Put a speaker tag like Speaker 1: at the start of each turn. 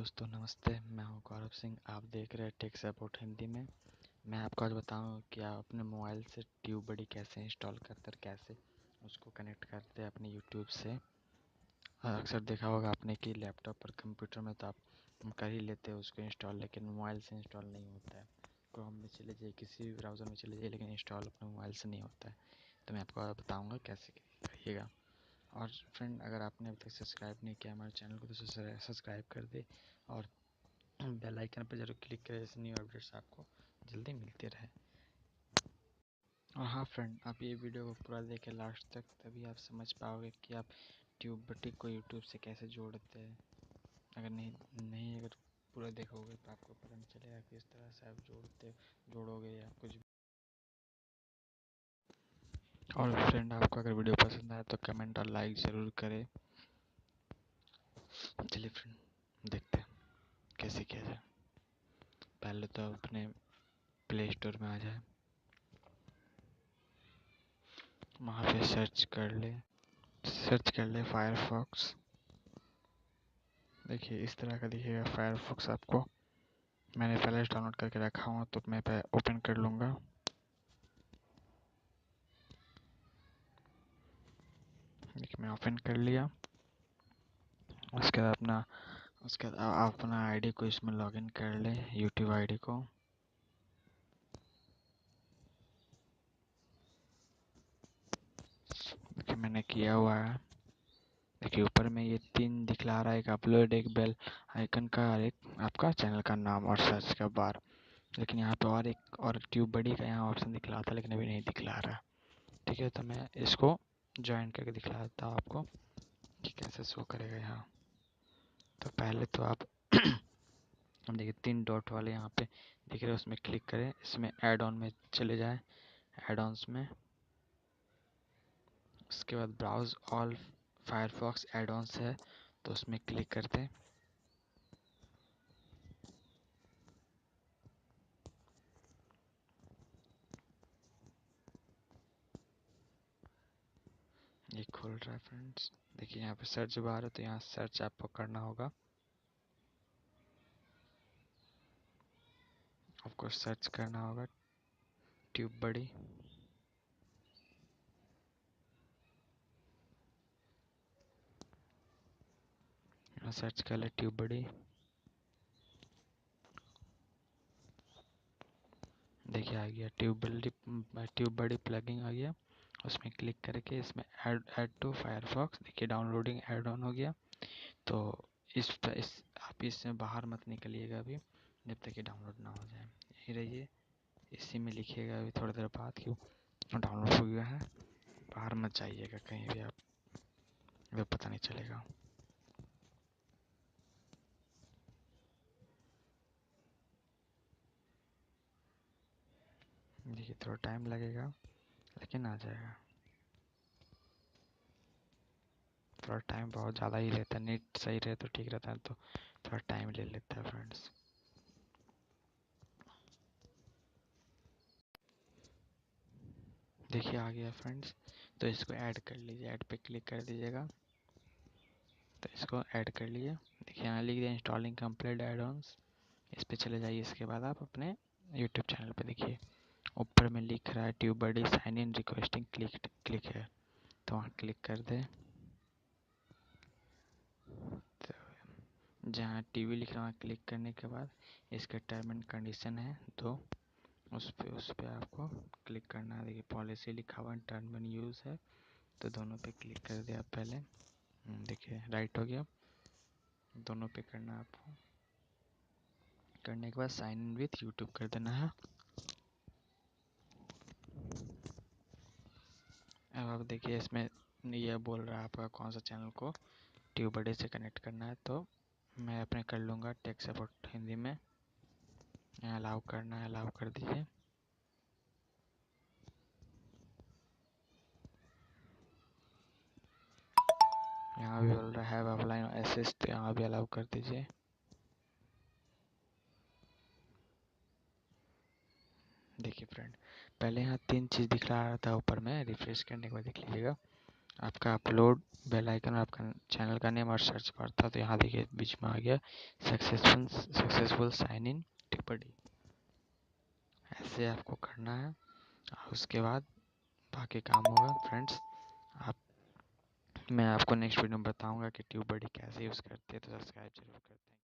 Speaker 1: दोस्तों नमस्ते, मैं हूं गौरव सिंह। आप देख रहे हैं टेक सपोर्ट हिंदी में। मैं आपको आज बताऊं कि आप अपने मोबाइल से ट्यूबबडी कैसे इंस्टॉल करते हैं, कैसे उसको कनेक्ट करते हैं अपने यूट्यूब से। अक्सर देखा होगा आपने कि लैपटॉप और कंप्यूटर में तो आप कर ही लेते हैं उसको इंस्टॉल, लेकिन मोबाइल से इंस्टॉल नहीं होता है। क्रोम में चले जाइए, किसी भी ब्राउज़र में चले जाइए, लेकिन इंस्टॉल अपने मोबाइल से नहीं होता है। तो मैं आपको बताऊँगा कैसे करिएगा। और फ्रेंड, अगर आपने अभी तक सब्सक्राइब नहीं किया हमारे चैनल को तो सब्सक्राइब कर दे और बेल आइकन पर जरूर क्लिक करें, ऐसे न्यू अपडेट्स आपको जल्दी मिलते रहे। और हाँ फ्रेंड, आप ये वीडियो को पूरा देखें लास्ट तक, तभी आप समझ पाओगे कि आप ट्यूबबडी को यूट्यूब से कैसे जोड़ते हैं। अगर पूरा देखोगे तो आपको पता नहीं चलेगा किस तरह से आप जोड़ोगे या कुछ भी। और फ्रेंड, आपको अगर वीडियो पसंद आए तो कमेंट और लाइक ज़रूर करें। चलिए फ्रेंड, देखते हैं कैसे किया जाए। पहले तो अपने प्ले स्टोर में आ जाए, वहाँ पे सर्च कर ले फायरफॉक्स। देखिए इस तरह का दिखेगा फायरफॉक्स आपको। मैंने पहले से डाउनलोड करके रखा हुआ, तो मैं ओपन कर लूँगा। देखिए मैं ओपन कर लिया। उसके बाद आप अपना आईडी को इसमें लॉगिन कर ले, यूट्यूब आईडी को। देखिए मैंने किया हुआ है। देखिए ऊपर में ये 3 दिखला रहा है, एक अपलोड, एक बेल आइकन का और एक आपका चैनल का नाम और सर्च का बार। लेकिन यहाँ पे और ट्यूबबडी का यहाँ ऑप्शन दिखला था, लेकिन अभी नहीं दिखला रहा। ठीक है, तो मैं इसको ज्वाइन करके दिखला देता हूँ आपको कि कैसे शो करेगा यहाँ। तो पहले तो आप हम देखिए 3 डॉट वाले यहाँ पे दिख रहे हैं, उसमें क्लिक करें। इसमें ऐड ऑन में चले जाएं, ऐड ऑन्स में। उसके बाद ब्राउज ऑल फायरफॉक्स ऐड ऑन्स है, तो उसमें क्लिक करते हैं। ये खुल रहा है फ्रेंड्स। देखिए यहाँ पे सर्च बार है, तो यहाँ सर्च आपको करना होगा। आपको सर्च करना होगा ट्यूबबडी। सर्च कर ले ट्यूबबडी। देखिए आ गया ट्यूबबडी प्लगइन आ गया। उसमें क्लिक करके इसमें ऐड टू फायरफॉक्स। देखिए डाउनलोडिंग ऐड ऑन हो गया। तो आप इससे बाहर मत निकलिएगा अभी, जब तक ये डाउनलोड ना हो जाए। यही रहिए, इसी में लिखिएगा अभी थोड़ी देर बाद क्यों डाउनलोड हो गया है। बाहर मत जाइएगा कहीं भी आप, अगर पता नहीं चलेगा। देखिए थोड़ा टाइम लगेगा, लेकिन आ जाएगा। थोड़ा टाइम बहुत ज़्यादा ही लेता है, नेट सही रहे तो ठीक रहता है, तो थोड़ा टाइम ले लेता है फ्रेंड्स। देखिए आ गया फ्रेंड्स। तो इसको ऐड कर लीजिए, ऐड पे क्लिक कर दीजिएगा। तो इसको ऐड कर लिए। देखिए यहाँ लिख दिया इंस्टॉलिंग कंप्लीट एड ऑन्स। इस पे चले जाइए। इसके बाद आप अपने यूट्यूब चैनल पे देखिए ऊपर में लिख रहा है TubeBuddy sign in requesting click है, तो वहाँ क्लिक कर दे। तो जहाँ टीवी लिख रहा है क्लिक करने के बाद इसका टर्म एंड कंडीशन है, तो उस पे आपको क्लिक करना है। देखिए पॉलिसी लिखा हुआ टर्म एंड यूज़ है, तो दोनों पे क्लिक कर दिया पहले। देखिए राइट हो गया। दोनों पे करना है आपको। करने के बाद साइन इन विथ यूट्यूब कर देना है। अब आप देखिए इसमें यह बोल रहा है आपका कौन सा चैनल को ट्यूबबडी से कनेक्ट करना है, तो मैं अपने कर लूँगा टेक सपोर्ट हिंदी में। यहाँ अलाउ करना है, अलाउ कर दीजिए। यहाँ भी बोल रहा है ऑफलाइन एसेस, तो यहाँ भी अलाउ कर दीजिए। देखिए फ्रेंड, पहले यहाँ 3 चीज़ दिख रहा था ऊपर में, रिफ्रेश करने के बाद देख लीजिएगा। आपका अपलोड, बेल आइकन और आपका चैनल का नेम और सर्च बार था, तो यहाँ देखिए बीच में आ गया सक्सेसफुल साइन इन ट्यूबबडी। ऐसे आपको करना है और उसके बाद बाकी काम होगा फ्रेंड्स। आप मैं आपको नेक्स्ट वीडियो में बताऊंगा कि ट्यूबबडी कैसे यूज़ करते हैं, तो सब्सक्राइब जरूर करते हैं।